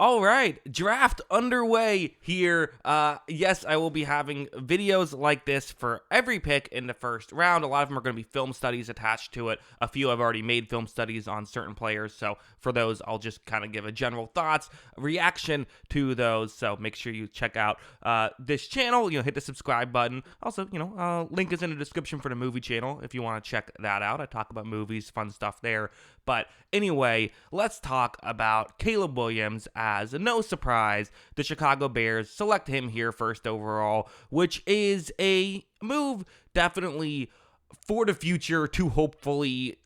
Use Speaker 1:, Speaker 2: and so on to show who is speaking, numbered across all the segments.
Speaker 1: All right, draft underway here. Yes, I will be having videos like this for every pick in the first round. A lot of them are going to be film studies attached to it. A few I've already made film studies on certain players, so for those, I'll just kind of give a general thoughts, reaction to those. So make sure you check out this channel. Hit the subscribe button. Also, link is in the description for the movie channel if you want to check that out. I talk about movies, fun stuff there. But anyway, let's talk about Caleb Williams. As no surprise, the Chicago Bears select him here first overall, which is a move definitely for the future to hopefully,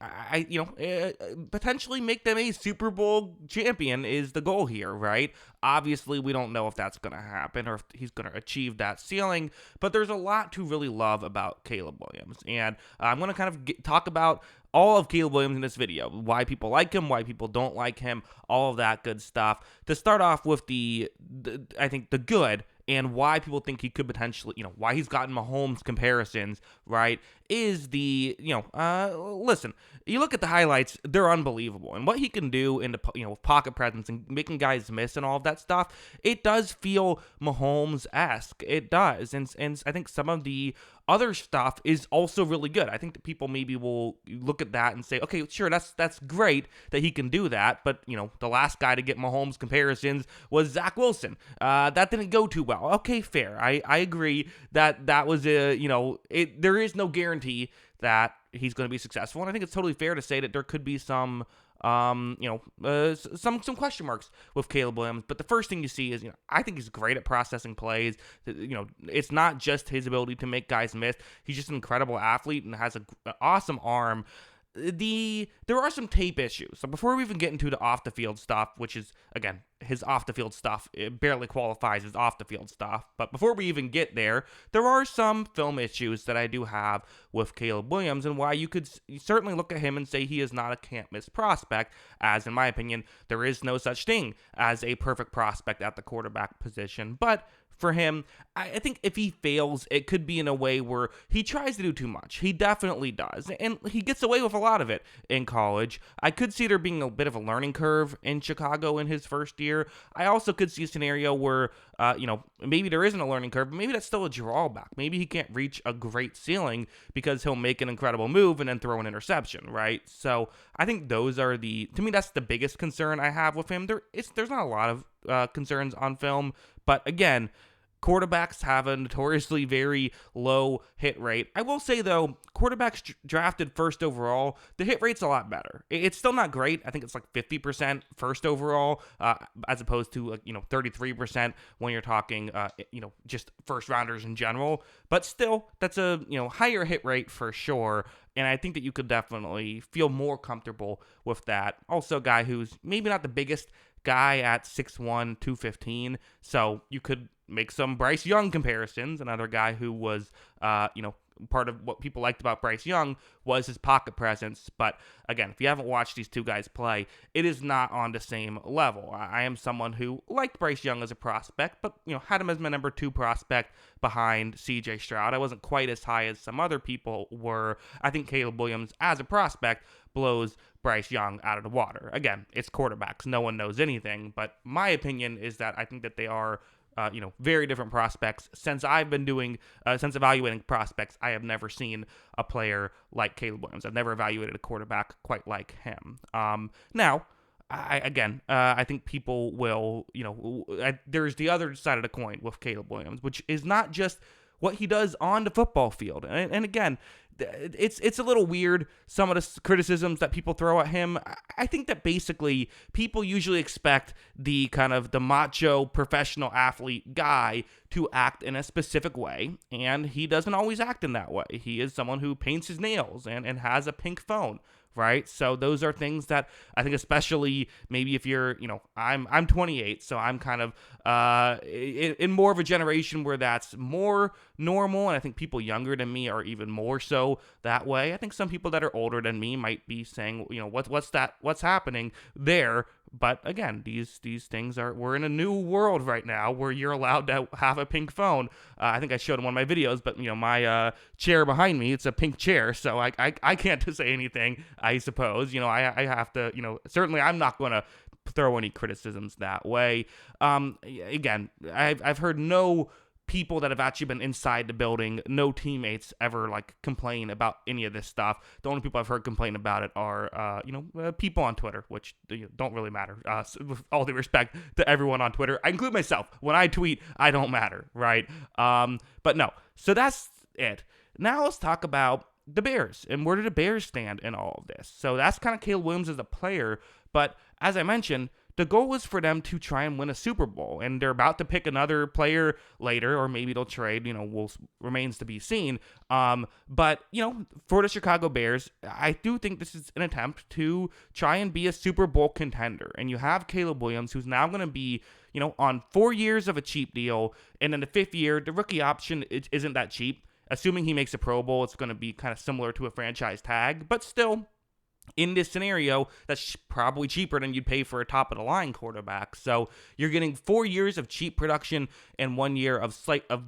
Speaker 1: potentially make them a Super Bowl champion is the goal here, right? Obviously, we don't know if that's going to happen or if he's going to achieve that ceiling, but there's a lot to really love about Caleb Williams. And I'm going to kind of talk about all of Caleb Williams in this video, why people like him, why people don't like him, all of that good stuff. To start off with I think the good, and why people think he could potentially, why he's gotten Mahomes comparisons, right, is listen, you look at the highlights, they're unbelievable. And what he can do in the, with pocket presence and making guys miss and all of that stuff, it does feel Mahomes-esque. It does. And I think some of the other stuff is also really good. I think that people maybe will look at that and say, okay, sure, that's great that he can do that, but, the last guy to get Mahomes comparisons was Zach Wilson. That didn't go too well. Okay, fair. I agree that was there is no guarantee that he's going to be successful, and I think it's totally fair to say that there could be some question marks with Caleb Williams. But the first thing you see is, I think he's great at processing plays. It's not just his ability to make guys miss. He's just an incredible athlete and has an awesome arm. There are some tape issues. So before we even get into the off the field stuff, which is, again, his off the field stuff, it barely qualifies as off the field stuff. But before we even get there are some film issues that I do have with Caleb Williams, and why you could certainly look at him and say he is not a can't miss prospect, as in my opinion, there is no such thing as a perfect prospect at the quarterback position. But for him, I think if he fails, it could be in a way where he tries to do too much. He definitely does, and he gets away with a lot of it in college. I could see there being a bit of a learning curve in Chicago in his first year. I also could see a scenario where, maybe there isn't a learning curve, but maybe that's still a drawback. Maybe he can't reach a great ceiling because he'll make an incredible move and then throw an interception, right? So I think those are to me, that's the biggest concern I have with him. There's not a lot of concerns on film, but again, quarterbacks have a notoriously very low hit rate. I will say, though, quarterbacks drafted first overall, the hit rate's a lot better. It's still not great. I think it's like 50% first overall, as opposed to 33% when you're talking just first rounders in general. But still, that's a higher hit rate for sure. And I think that you could definitely feel more comfortable with that. Also, a guy who's maybe not the biggest guy at 6'1", 215, so you could make some Bryce Young comparisons. Another guy who was, part of what people liked about Bryce Young was his pocket presence. But again, if you haven't watched these two guys play, it is not on the same level. I am someone who liked Bryce Young as a prospect, but had him as my number 2 prospect behind CJ Stroud. I wasn't quite as high as some other people were. I think Caleb Williams as a prospect blows Bryce Young out of the water. Again, it's quarterbacks. No one knows anything. But my opinion is that I think that they are very different prospects. Since evaluating prospects, I have never seen a player like Caleb Williams. I've never evaluated a quarterback quite like him. Now, I think people will, there's the other side of the coin with Caleb Williams, which is not just what he does on the football field. And again, it's a little weird, some of the criticisms that people throw at him. I think that basically people usually expect the kind of the macho professional athlete guy to act in a specific way, and he doesn't always act in that way. He is someone who paints his nails and has a pink phone, right? So those are things that I think, especially maybe if you're, I'm 28, so I'm kind of in more of a generation where that's more normal, and I think people younger than me are even more so that way. I think some people that are older than me might be saying, what's happening there? But again, these things we're in a new world right now where you're allowed to have a pink phone. I think I showed in one of my videos, but my chair behind me, it's a pink chair, so I can't say anything, I suppose. I have to, certainly I'm not going to throw any criticisms that way. Again, I've heard no people that have actually been inside the building, no teammates ever like complain about any of this stuff. The only people I've heard complain about it are people on Twitter, which don't really matter. With all due respect to everyone on Twitter, I include myself. When I tweet, I don't matter, right? But no. So that's it. Now let's talk about the Bears and where do the Bears stand in all of this. So that's kind of Caleb Williams as a player, but as I mentioned, the goal is for them to try and win a Super Bowl, and they're about to pick another player later, or maybe they'll trade, remains to be seen. But for the Chicago Bears, I do think this is an attempt to try and be a Super Bowl contender, and you have Caleb Williams, who's now going to be, on 4 years of a cheap deal, and in the 5th year, the rookie option isn't that cheap. Assuming he makes a Pro Bowl, it's going to be kind of similar to a franchise tag, but still, in this scenario, that's probably cheaper than you'd pay for a top-of-the-line quarterback. So you're getting 4 years of cheap production and 1 year of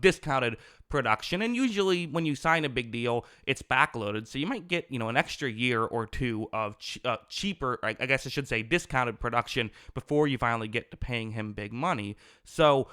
Speaker 1: discounted production. And usually when you sign a big deal, it's backloaded. So you might get, an extra year or two of cheaper, I guess I should say, discounted production before you finally get to paying him big money. So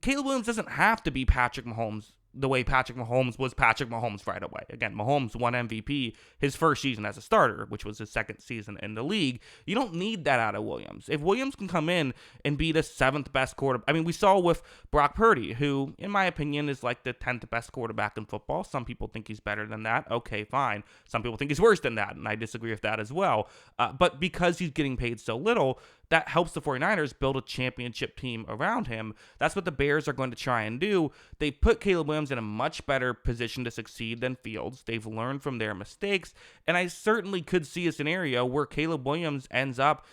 Speaker 1: Caleb Williams doesn't have to be Patrick Mahomes the way Patrick Mahomes was Patrick Mahomes right away. Again, Mahomes won MVP his first season as a starter, which was his second season in the league. You don't need that out of Williams. If Williams can come in and be the 7th best quarterback, we saw with Brock Purdy, who, in my opinion, is like the 10th best quarterback in football. Some people think he's better than that. Okay, fine. Some people think he's worse than that, and I disagree with that as well. But because he's getting paid so little, that helps the 49ers build a championship team around him. That's what the Bears are going to try and do. They put Caleb Williams in a much better position to succeed than Fields. They've learned from their mistakes, and I certainly could see a scenario where Caleb Williams ends up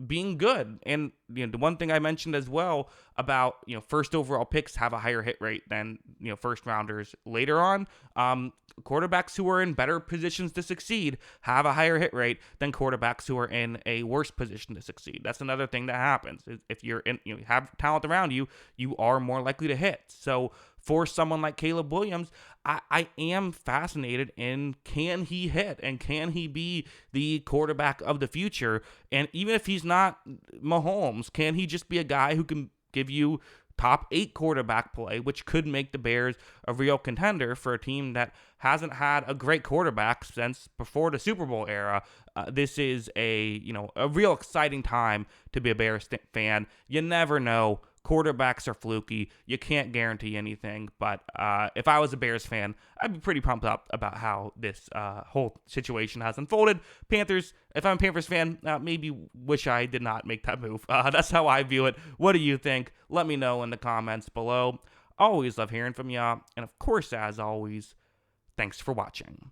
Speaker 1: being good. And the one thing I mentioned as well about first overall picks have a higher hit rate than first rounders later on. Quarterbacks who are in better positions to succeed have a higher hit rate than quarterbacks who are in a worse position to succeed. That's another thing that happens. If you have talent around you, you are more likely to hit. So for someone like Caleb Williams, I am fascinated in, can he hit and can he be the quarterback of the future? And even if he's not Mahomes, can he just be a guy who can give you top 8 quarterback play, which could make the Bears a real contender for a team that hasn't had a great quarterback since before the Super Bowl era. This is a real exciting time to be a Bears fan. You never know. Quarterbacks are fluky. You can't guarantee anything. But if I was a Bears fan, I'd be pretty pumped up about how this whole situation has unfolded. Panthers, if I'm a Panthers fan, maybe wish I did not make that move. That's how I view it. What do you think? Let me know in the comments below. Always love hearing from y'all. And of course, as always, thanks for watching.